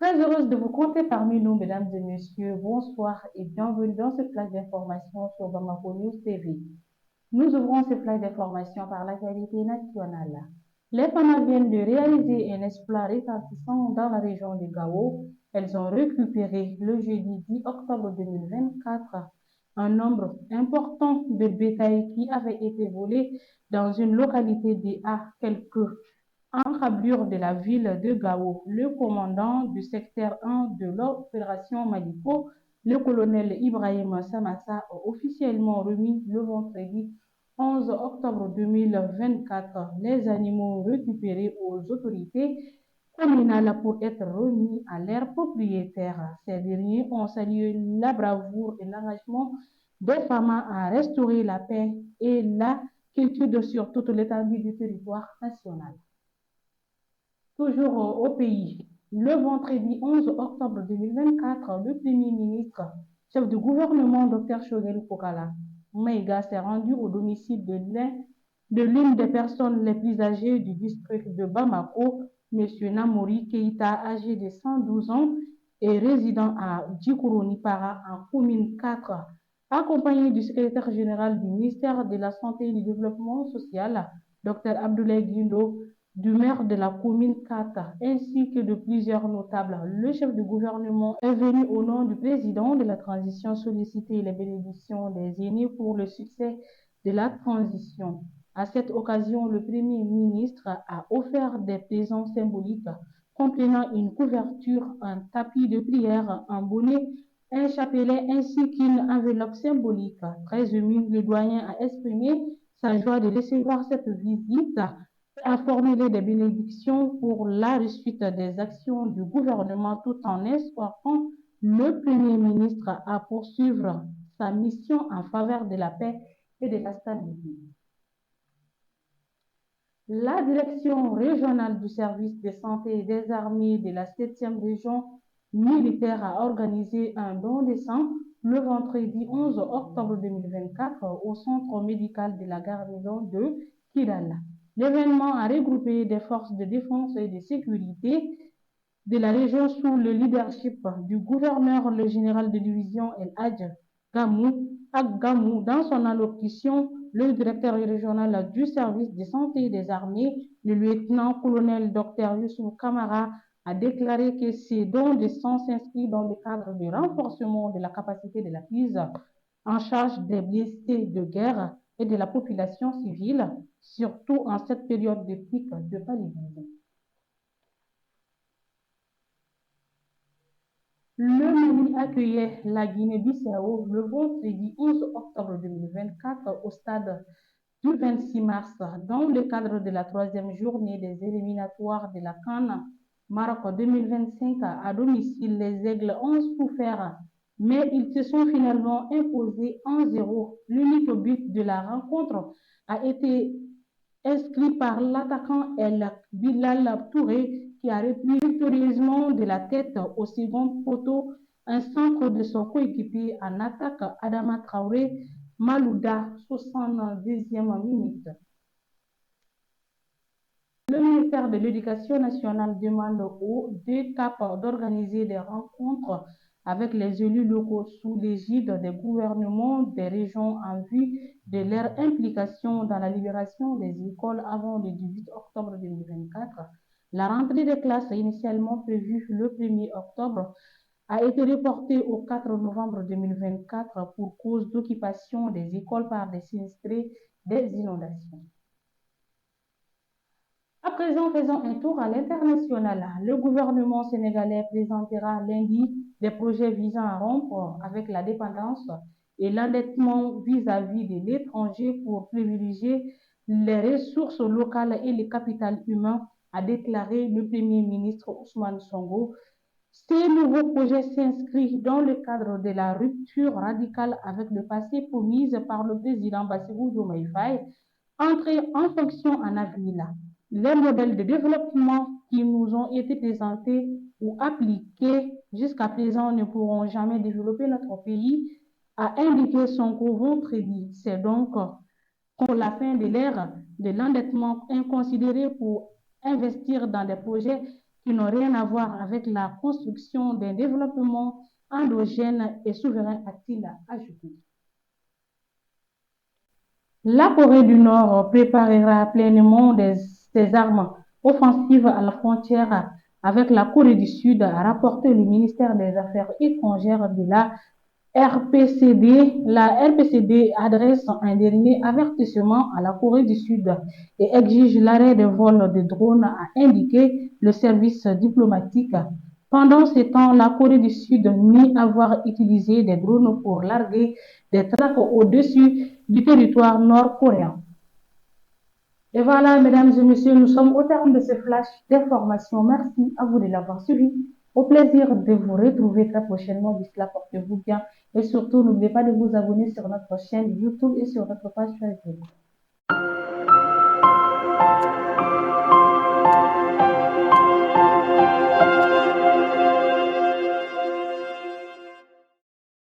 Très heureuse de vous compter parmi nous, mesdames et messieurs. Bonsoir et bienvenue dans ce flash d'information sur Bamako News TV. Nous ouvrons ce flash d'information par l'actualité nationale. Les femmes viennent de réaliser un exploit retentissant dans la région de Gao. Elles ont récupéré le jeudi 10 octobre 2024 un nombre important de bétail qui avait été volé dans une localité à quelques encablure de la ville de Gao. Le commandant du secteur 1 de l'opération Maliko, le colonel Ibrahim Samassa, a officiellement remis le vendredi 11 octobre 2024 les animaux récupérés aux autorités communales pour être remis à leurs propriétaires. Ces derniers ont salué la bravoure et l'engagement des femmes à restaurer la paix et la quiétude sur toute l'étendue du territoire national. Toujours au pays, le vendredi 11 octobre 2024, le Premier ministre, chef du gouvernement, Dr Choguel Kokala Maïga, s'est rendu au domicile de l'une des personnes les plus âgées du district de Bamako, M. Namori Keita, âgé de 112 ans et résident à Djikouroni Para, en commune 4, accompagné du secrétaire général du ministère de la Santé et du Développement social, Dr Abdoulaye Guindo, du maire de la commune 4 ainsi que de plusieurs notables. Le chef du gouvernement est venu au nom du président de la transition solliciter les bénédictions des aînés pour le succès de la transition. À cette occasion, le Premier ministre a offert des présents symboliques comprenant une couverture, un tapis de prière, un bonnet, un chapelet ainsi qu'une enveloppe symbolique. Très ému, le doyen a exprimé sa joie de recevoir cette visite, a formulé des bénédictions pour la réussite des actions du gouvernement tout en exhortant le Premier ministre à poursuivre sa mission en faveur de la paix et de la stabilité. La direction régionale du service de santé des armées de la 7e région militaire a organisé un don de sang le vendredi 11 octobre 2024 au centre médical de la garnison de Kidala. L'événement a regroupé des forces de défense et de sécurité de la région sous le leadership du gouverneur, le général de division El Hadj Gamou. Dans son allocution, le directeur régional du service de santé des armées, le lieutenant-colonel Dr Youssouf Kamara, a déclaré que ces dons de sang s'inscrivent dans le cadre du renforcement de la capacité de la prise en charge des blessés de guerre et de la population civile, surtout en cette période de pic de paludisme. Le Mali accueillait la Guinée-Bissau le vendredi 11 octobre 2024 au stade du 26 mars dans le cadre de la 3e journée des éliminatoires de la CAN Maroc 2025 à domicile. Les Aigles ont souffert, mais ils se sont finalement imposés 1-0. L'unique but de la rencontre a été inscrit par l'attaquant El Bilal Touré qui a repris victorieusement de la tête au second poteau un centre de son coéquipier en attaque Adama Traoré Malouda, 72e minute. Le ministère de l'Éducation nationale demande aux deux CAP d'organiser des rencontres avec les élus locaux sous l'égide des gouvernements des régions en vue de leur implication dans la libération des écoles avant le 18 octobre 2024. La rentrée des classes initialement prévue le 1er octobre a été reportée au 4 novembre 2024 pour cause d'occupation des écoles par des sinistrés des inondations. À présent, faisons un tour à l'international. Le gouvernement sénégalais présentera lundi des projets visant à rompre avec la dépendance et l'endettement vis-à-vis de l'étranger pour privilégier les ressources locales et le capital humain, a déclaré le Premier ministre Ousmane Sonko. Ces nouveaux projets s'inscrivent dans le cadre de la rupture radicale avec le passé promise par le président Bassirou Diomaye Faye, entrée en fonction en avril. Les modèles de développement qui nous ont été présentés ou appliqués jusqu'à présent ne pourront jamais développer notre pays, a indiqué Sonko vendredi. C'est donc pour la fin de l'ère de l'endettement inconsidéré pour investir dans des projets qui n'ont rien à voir avec la construction d'un développement endogène et souverain, a-t-il ajouté. La Corée du Nord préparera pleinement ses armes offensives à la frontière avec la Corée du Sud, a rapporté le ministère des Affaires étrangères de la RPCD. La RPCD adresse un dernier avertissement à la Corée du Sud et exige l'arrêt des vols de drones, a indiqué le service diplomatique. Pendant ce temps, la Corée du Sud nie avoir utilisé des drones pour larguer des traques au-dessus du territoire nord-coréen. Et voilà, mesdames et messieurs, nous sommes au terme de ce flash d'information. Merci à vous de l'avoir suivi. Au plaisir de vous retrouver très prochainement. D'ici là, portez-vous bien. Et surtout, n'oubliez pas de vous abonner sur notre chaîne YouTube et sur notre page Facebook.